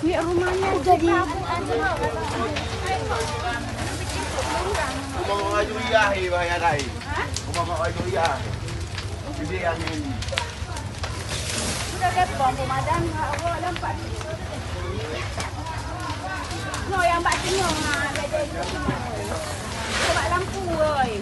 Ni rumahnya jadi Rumah orang Juriah ni bahaya dah. Rumah orang Juriah. Jadi yang ini. sudah depan pemadam awak lambat. No yang bak tengok sebab lampu oi.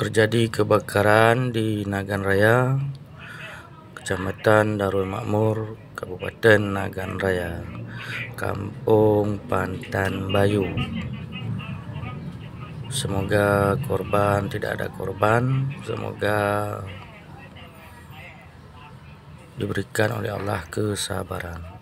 Terjadi kebakaran di Nagan Raya, Kecamatan Darul Makmur, Kabupaten Nagan Raya, Kampung Pantan Bayu. Semoga tidak ada korban, semoga diberikan oleh Allah kesabaran.